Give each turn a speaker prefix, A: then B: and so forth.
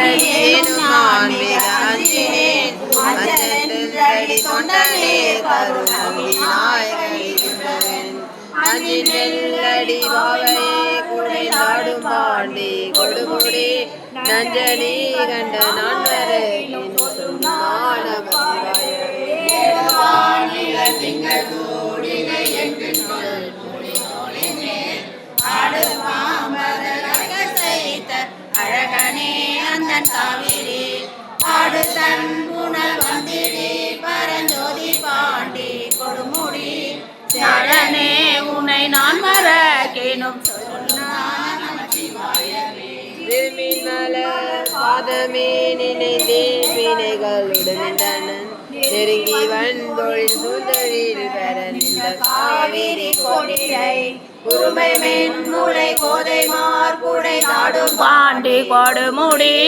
A: ஏனும் நான் மிக அஞ்சினேன் அச்சென்றடி தொண்டனே கருணங்கி நாயகன் அஞ்சின் வெள்ளடி பாவையே குடை நாடும் பாண்டி கொடுமுடி நஞ்சனி கண்ட நான் வர
B: அழகனே அந்தன் காவிரி ஆடு தன் புனல் வந்திடி பரஞ்சோதி பாண்டி கொடுமுடி சரணே உன்னை நான் மறக்கேனும்
A: பாதமே நினைந்தேன் வினைகளுடன் நெருங்கி வந்தொழில் சுந்தரில் பெற நின்ற காவிரி கொடியை
B: குறுமை மென்முளை கோதை மார்புடை நாடும் பாண்டி கொடுமுடி